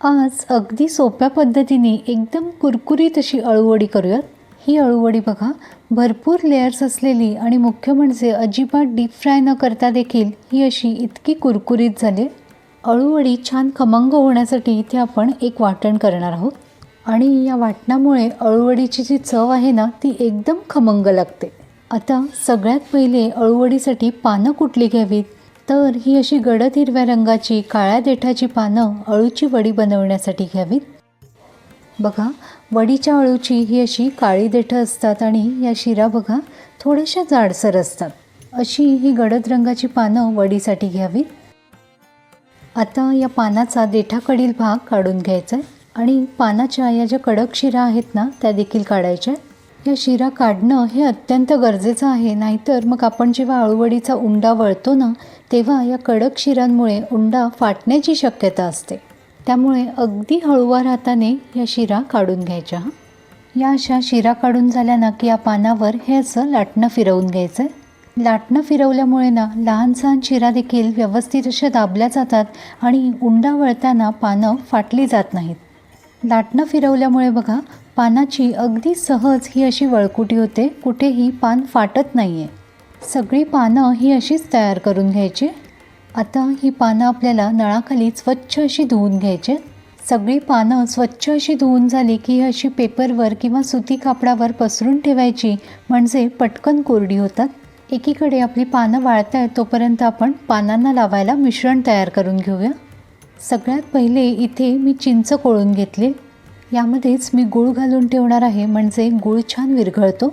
आज अगदी सोप्या पद्धतीने एकदम कुरकुरीत अशी अळूवडी करूयात। ही अळूवडी बघा, भरपूर लेयर्स असलेली आणि मुख्य म्हणजे अजिबात डीप फ्राय न करता देखील ही अशी इतकी कुरकुरीत झाली। अळूवडी छान खमंग होण्यासाठी इथे आपण एक वाटण करणार आहोत आणि या वाटणामुळे अळूवडीची जी चव आहे ना ती एकदम खमंग लागते। आता सगळ्यात पहिले अळूवडीसाठी पानं कुठली घ्यावीत, तर ही अशी गडद हिरव्या रंगाची काळ्या देठाची पानं अळूची वडी बनवण्यासाठी घ्यावीत। बघा, वडीच्या अळूची ही अशी काळी देठं असतात आणि या शिरा बघा थोड्याशा जाडसर असतात। अशी ही गडद रंगाची पानं वडीसाठी घ्यावीत। आता या पानाचा देठाकडील भाग काढून घ्यायचा आहे आणि पानाच्या या ज्या कडक शिरा आहेत ना त्या देखील काढायच्या। या शिरा काढणं हे अत्यंत गरजेचं आहे, नाहीतर मग आपण जेव्हा अळूवडीचा उंडा वळतो ना तेव्हा या कडक शिरांमुळे उंडा फाटण्याची शक्यता असते। त्यामुळे अगदी हळूवार हाताने या शिरा काढून घ्यायच्या। या अशा शिरा काढून झाल्या ना की या पानावर हे असं लाटणं फिरवून घ्यायचं आहे। लाटणं फिरवल्यामुळे ना लहान सहान शिरा देखील व्यवस्थित अशा दाबल्या जातात आणि उंडा वळताना पानं फाटली जात नाहीत। लाटणं फिरवल्यामुळे बघा पानाची अगदी सहज ही अशी वळकुटी होते, कुठेही पान फाटत नाही आहे। सगळी पानं ही अशीच तयार करून घ्यायची। आता ही पानं आपल्याला नळाखाली स्वच्छ अशी धुवून घ्यायची। सगळी पानं स्वच्छ अशी धुवून झाली की अशी पेपरवर किंवा सुती कापडावर पसरून ठेवायची, म्हणजे पटकन कोरडी होतात। एकीकडे आपली पानं वाळत आहेत तोपर्यंत आपण पानांना लावायला मिश्रण तयार करून घेऊया। सगळ्यात पहिले इथे मी चिंच कोळून घेतली, यामध्येच मी गूळ घालून ठेवणार आहे, म्हणजे गूळ छान विरघळतो।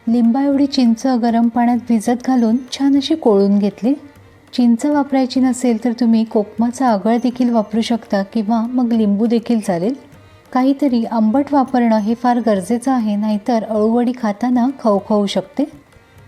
लिंबा एवढी चिंच गरम पाण्यात भिजत घालून छान अशी कोळून घेतली। चिंच वापरायची नसेल तर तुम्ही कोकमाचा आगळ देखील वापरू शकता किंवा मग लिंबू देखील चालेल। काहीतरी आंबट वापरणं हे फार गरजेचं आहे, नाहीतर अळूवडी खाताना खवखवू शकते।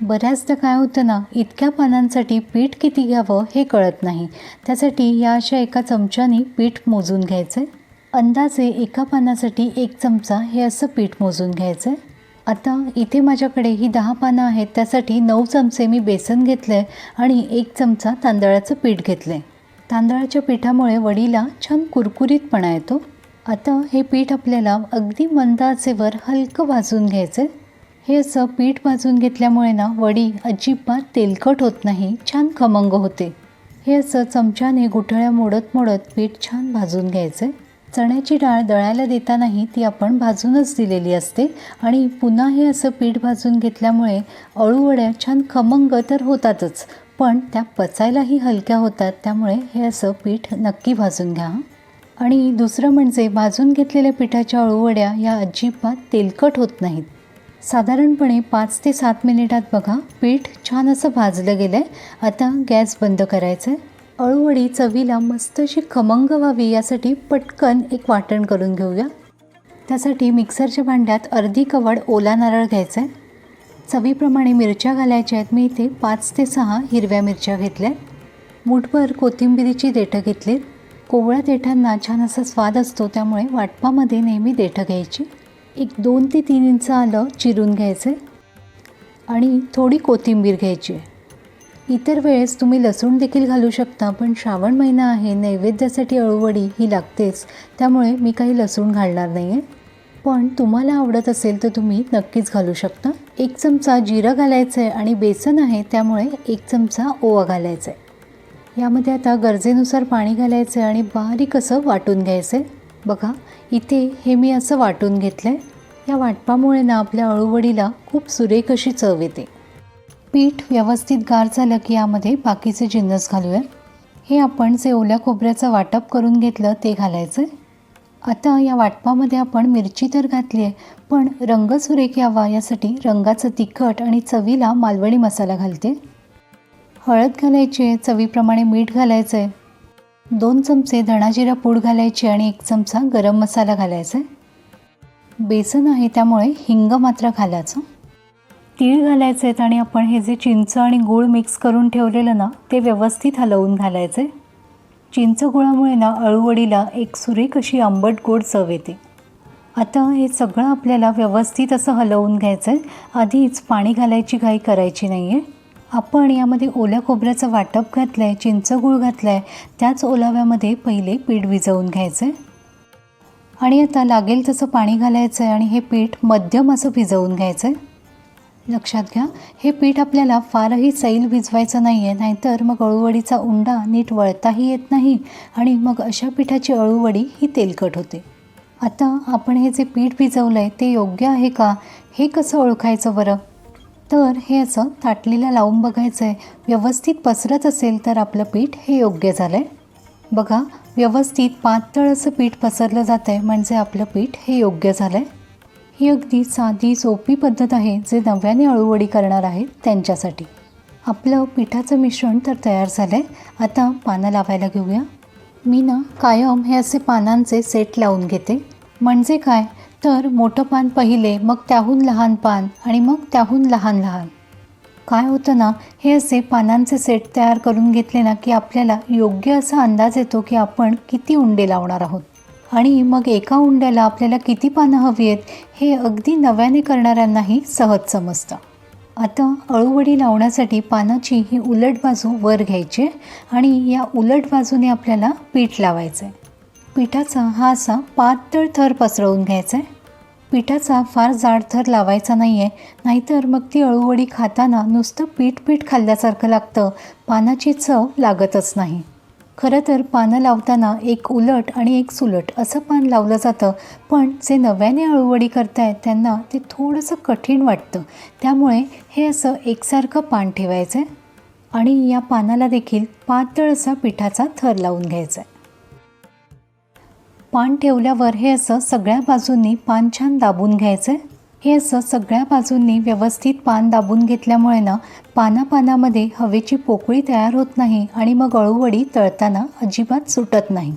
बऱ्याचदा काय होतं ना, इतक्या पानांसाठी पीठ किती घ्यावं हे कळत नाही, त्यासाठी या अशा एका चमच्याने पीठ मोजून घ्यायचं आहे। अंदाजे एका पानासाठी 1 चमचा हे असं पीठ मोजून घ्यायचं आहे। आता इथे माझ्याकडे ही 10 पानं आहेत, त्यासाठी 9 चमचे मी बेसन घेतलं आहे आणि 1 चमचा तांदळाचं पीठ घेतलं आहे। तांदळाच्या पिठामुळे वडीला छान कुरकुरीतपणा येतो। आता हे पीठ आपल्याला अगदी मंद आचेवर हलकं भाजून घ्यायचं आहे। हे असं पीठ भाजून घेतल्यामुळे ना वडी अजिबात तेलकट होत नाही, छान खमंग होते। हे असं चमच्याने गुठळ्या मोडत मोडत पीठ छान भाजून घ्यायचं आहे। चण्याची डाळ दळायला देतानाही ती आपण भाजूनच दिलेली असते आणि पुन्हा हे असं पीठ भाजून घेतल्यामुळे अळूवड्या छान खमंग तर होतातच, पण त्या पचायलाही हलक्या होतात। त्यामुळे हे असं पीठ नक्की भाजून घ्या। आणि दुसरं म्हणजे भाजून घेतलेल्या पिठाच्या अळूवड्या या अजिबात तेलकट होत नाहीत। साधारणपणे 5 ते 7 मिनिटात बघा पीठ छान असं भाजलं गेलं आहे। आता गॅस बंद करायचं आहे। अळूवडी चवीला मस्त अशी खमंग व्हावी यासाठी पटकन एक वाटण करून घेऊया। त्यासाठी मिक्सरच्या भांड्यात अर्धी कवड ओला नारळ घ्यायचा आहे। चवीप्रमाणे मिरच्या घालायच्या आहेत, मी इथे 5 ते 6 हिरव्या मिरच्या घेतल्या। मूठभर कोथिंबिरीची देठं घेतलीत। कोवळ्या देठांना छान असा स्वाद असतो, त्यामुळे वाटपामध्ये नेहमी देठं घ्यायची। एक 2 ते 3 इंच आलं चिरून घ्यायचं आहे आणि थोडी कोथिंबीर घ्यायची आहे। इतर वेळेस तुम्ही लसूण देखील घालू शकता, पण श्रावण महिना आहे, नैवेद्यासाठी अळूवडी ही लागतेच, त्यामुळे मी काही लसूण घालणार नाही आहे। पण तुम्हाला आवडत असेल तर तुम्ही नक्कीच घालू शकता। 1 चमचा जिरं घालायचं आहे आणि बेसन आहे त्यामुळे 1 चमचा ओवा घालायचा आहे। यामध्ये आता गरजेनुसार पाणी घालायचं आहे आणि बारीक असं वाटून घ्यायचं आहे। बघा इथे हे मी असं वाटून घेतलं आहे। या वाटपामुळे ना आपल्या अळूवडीला खूप सुरेख अशी चव येते। पीठ व्यवस्थित गार झालं की यामध्ये बाकीचे जिन्नस घालूया। हे आपण जे ओल्या खोबऱ्याचं वाटप करून घेतलं ते घालायचं आहे। आता या वाटपामध्ये आपण मिरची तर घातली आहे, पण रंग सुरेख यावा यासाठी रंगाचं तिखट आणि चवीला मालवणी मसाला घालते। हळद घालायची आहे, चवीप्रमाणे मीठ घालायचं आहे, 2 चमचे धणाजिरा पूड घालायची आणि 1 चमचा गरम मसाला घालायचा आहे। बेसन आहे त्यामुळे हिंग मात्र घालायचं। तीळ घालायचे आहेत आणि आपण हे जे चिंच आणि गूळ मिक्स करून ठेवलेलं ना ते व्यवस्थित हलवून घालायचे। चिंच गुळामुळे ना अळूवडीला एक सुरेख अशी आंबट गोड चव येते। आता हे सगळं आपल्याला व्यवस्थित असं हलवून घ्यायचं आहे। आधीच पाणी घालायची घाई करायची नाही आहे। आपण यामध्ये ओल्या खोबऱ्याचं वाटप घातलं आहे, चिंच गूळ घातला आहे, त्याच ओलाव्यामध्ये पहिले पीठ भिजवून घ्यायचं आहे। आणि आता लागेल तसं पाणी घालायचं आहे आणि हे पीठ मध्यम असं भिजवून घ्यायचं आहे. लक्षात घ्या, हे पीठ आपल्याला फारही सैल भिजवायचं नाही आहे, नाहीतर मग अळूवडीचा उंडा नीट वळताही येत नाही आणि मग अशा पिठाची अळूवडी ही तेलकट होते. आता आपण हे जे पीठ भिजवलं आहे ते योग्य आहे का, हे कसं ओळखायचं बरं? तर हे असं ताटलीला लावून बघायचं आहे. व्यवस्थित पसरत असेल तर आपलं पीठ हे योग्य झालं आहे. बघा, व्यवस्थित पातळ असं पीठ पसरलं जातं आहे म्हणजे आपलं पीठ हे योग्य झालं आहे. ही अगदी साधी सोपी पद्धत आहे जे नव्याने अळूवडी करणार आहेत त्यांच्यासाठी. आपलं पिठाचं मिश्रण तर तयार झालं आहे. आता पानं लावायला घेऊया. मी कायम हे असे पानांचे सेट लावून घेते. म्हणजे काय तर मोठं पान पहिले, मग त्याहून लहान पान आणि मग त्याहून लहान लहान. काय होतं हे असे पानांचे सेट तयार करून घेतले की आपल्याला योग्य असा अंदाज येतो की आपण किती उंडे लावणार आहोत आणि मग एका उंड्याला आपल्याला किती पानं हवी आहेत हे अगदी नव्याने करणाऱ्यांनाही सहज समजतं. आता अळूवडी लावण्यासाठी पानाची ही उलट बाजू वर घ्यायची आणि या उलट बाजूने आपल्याला पीठ लावायचं आहे. पिठाचा हा असा पातळ थर पसरवून घ्यायचा आहे. पिठाचा फार जाड थर लावायचा नाही आहे, नाहीतर मग ती अळूवडी खाताना नुसतं पीठ खाल्ल्यासारखं लागतं, पानाची चव लागतच नाही. खरं तर पानं लावताना एक उलट आणि एक सुलट असं पान लावलं जातं, पण जे नव्याने अळूवडी करतायत त्यांना ते थोडंसं कठीण वाटतं. त्यामुळे हे असं एकसारखं पान ठेवायचं आहे आणि या पानाला देखील पातळ असा पिठाचा थर लावून घ्यायचा आहे. पान ठेवल्यावर हे असं सगळ्या बाजूंनी पान छान दाबून घ्यायचं आहे. हे असं सगळ्या बाजूंनी व्यवस्थित पान दाबून घेतल्यामुळे पानामध्ये हवेची पोकळी तयार होत नाही आणि मग अळूवडी तळताना अजिबात सुटत नाही.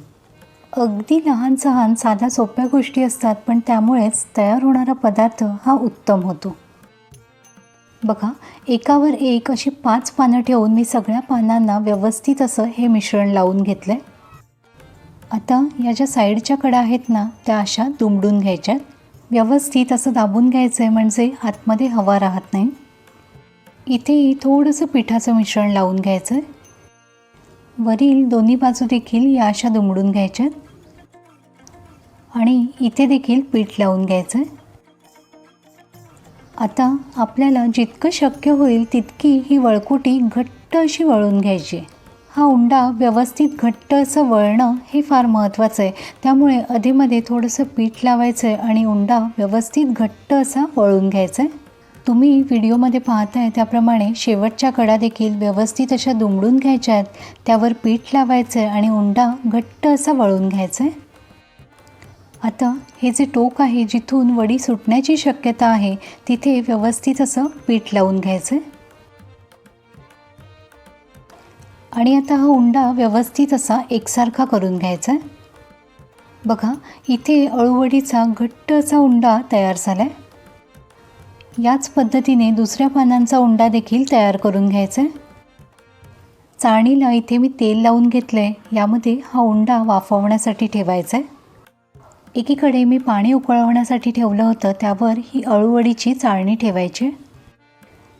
अगदी लहान सहान साध्या सोप्या गोष्टी असतात, पण त्यामुळेच तयार होणारा पदार्थ हा उत्तम होतो. बघा, एकावर एक अशी 5 पानं ठेवून मी सगळ्या पानांना व्यवस्थित असं हे मिश्रण लावून घेतलं आहे. आता या ज्या साईडच्या कडा आहेत त्या अशा दुमडून घ्यायच्यात. व्यवस्थित असं दाबून घ्यायचं आहे म्हणजे आतमध्ये हवा राहत नाही. इथेही थोडंसं पिठाचं मिश्रण लावून घ्यायचं आहे. वरील दोन्ही बाजू देखील या अशा दुमडून घ्यायच्यात आणि इथे देखील पीठ लावून घ्यायचं आहे. आता आपल्याला जितकं शक्य होईल तितकी ही वळकुटी घट्ट अशी वळून घ्यायची. हा उंडा व्यवस्थित घट्ट असं वळणं हे फार महत्त्वाचं आहे. त्यामुळे अधेमध्ये थोडंसं पीठ लावायचं आहे आणि उंडा व्यवस्थित घट्ट असा वळून घ्यायचा आहे. तुम्ही व्हिडिओमध्ये पाहताय त्याप्रमाणे शेवटच्या कडा देखील व्यवस्थित अशा दुमडून घ्यायच्या आहेत. त्यावर पीठ लावायचं आहे आणि उंडा घट्ट असा वळून घ्यायचा आहे. आता हे जे टोक आहे जिथून वडी सुटण्याची शक्यता आहे तिथे व्यवस्थित असं पीठ लावून घ्यायचं आहे. आणि आता हा उंडा व्यवस्थित असा एकसारखा करून घ्यायचा आहे. बघा, इथे अळूवडीचा घट्ट असा उंडा तयार झाला आहे. याच पद्धतीने दुसऱ्या पानांचा उंडा देखील तयार करून घ्यायचा आहे. चाळणीला इथे मी तेल लावून घेतलं आहे. यामध्ये हा उंडा वाफवण्यासाठी ठेवायचा आहे. एकीकडे मी पाणी उकळवण्यासाठी ठेवलं होतं, त्यावर ही अळूवडीची चाळणी ठेवायची.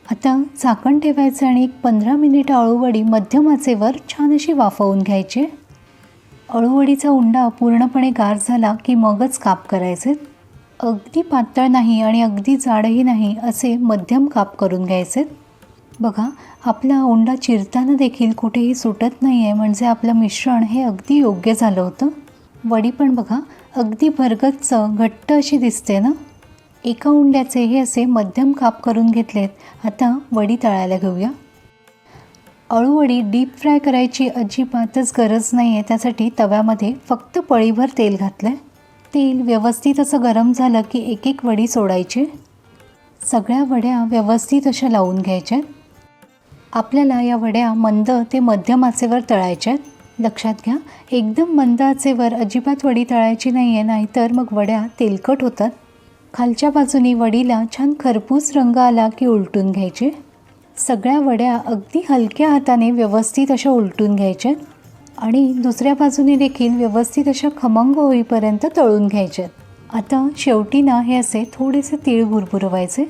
आता झाकण ठेवायचं आणि 15 मिनिट अळूवडी मध्यम आचेवर छान अशी वाफवून घ्यायची. अळूवडीचा उंडा पूर्णपणे गार झाला की मगच काप करायचे. अगदी पातळ नाही आणि अगदी जाडही नाही, असे मध्यम काप करून घ्यायचे. बघा, आपला उंडा चिरताना देखील कुठेही सुटत नाही आहे, म्हणजे आपलं मिश्रण हे अगदी योग्य झालं होतं. वडी पण बघा अगदी भरगच्च घट्ट अशी दिसते ना. एका उंड्याचे हे असे मध्यम काप करून घेतलेत. आता वडी तळायला घेऊया. अळूवडी डीप फ्राय करायची अजिबातच गरज नाही आहे. त्यासाठी तव्यामध्ये फक्त पळीभर तेल घातलं आहे. तेल व्यवस्थित असं गरम झालं की एक एक वडी सोडायची. सगळ्या वड्या व्यवस्थित अशा लावून घ्यायच्या. आपल्याला या वड्या मंद ते मध्यम आचेवर तळायच्यात. लक्षात घ्या, एकदम मंद आचेवर अजिबात वडी तळायची नाही आहे, नाहीतर मग वड्या तेलकट होतात. खालच्या बाजूनी वडीला छान खरपूस रंग आला की उलटून घ्यायचे. सगळ्या वड्या अगदी हलक्या हाताने व्यवस्थित अशा उलटून घ्यायच्या आणि दुसऱ्या बाजूने देखील व्यवस्थित अशा खमंग होईपर्यंत तळून घ्यायच्यात. आता शेवटी हे असे थोडेसे तीळ भुरभुरवायचे.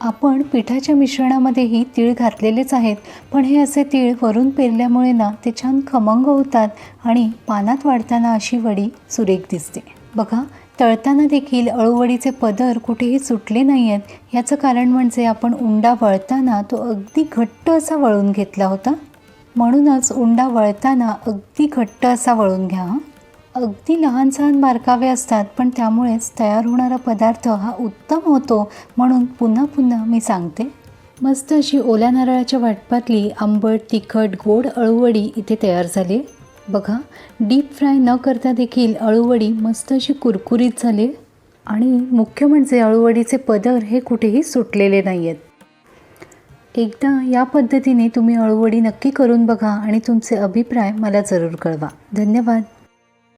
आपण पिठाच्या मिश्रणामध्येही तीळ घातलेलेच आहेत, पण हे असे तीळ वरून पेरल्यामुळे ते छान खमंग होतात आणि पानात वाढताना अशी वडी सुरेख दिसते. बघा, तळताना देखील अळूवडीचे पदर कुठेही सुटले नाही आहेत. याचं कारण म्हणजे आपण उंडा वळताना तो अगदी घट्ट असा वळून घेतला होता. म्हणूनच उंडा वळताना अगदी घट्ट असा वळून घ्या. अगदी लहान सहान बारकावे असतात, पण त्यामुळेच तयार होणारा पदार्थ हा उत्तम होतो. म्हणून पुन्हा पुन्हा मी सांगते. मस्त अशी ओल्या नारळाच्या वाटपातली आंबट, तिखट, गोड अळूवडी इथे तयार झाली. बघा, डीप फ्राय न करता देखील अळूवडी मस्त अशी कुरकुरीत झाली आणि मुख्य म्हणजे अळूवडीचे पदर हे कुठेही सुटलेले नाही आहेत. एकदा या पद्धतीने तुम्ही अळूवडी नक्की करून बघा आणि तुमचे अभिप्राय मला जरूर कळवा. धन्यवाद.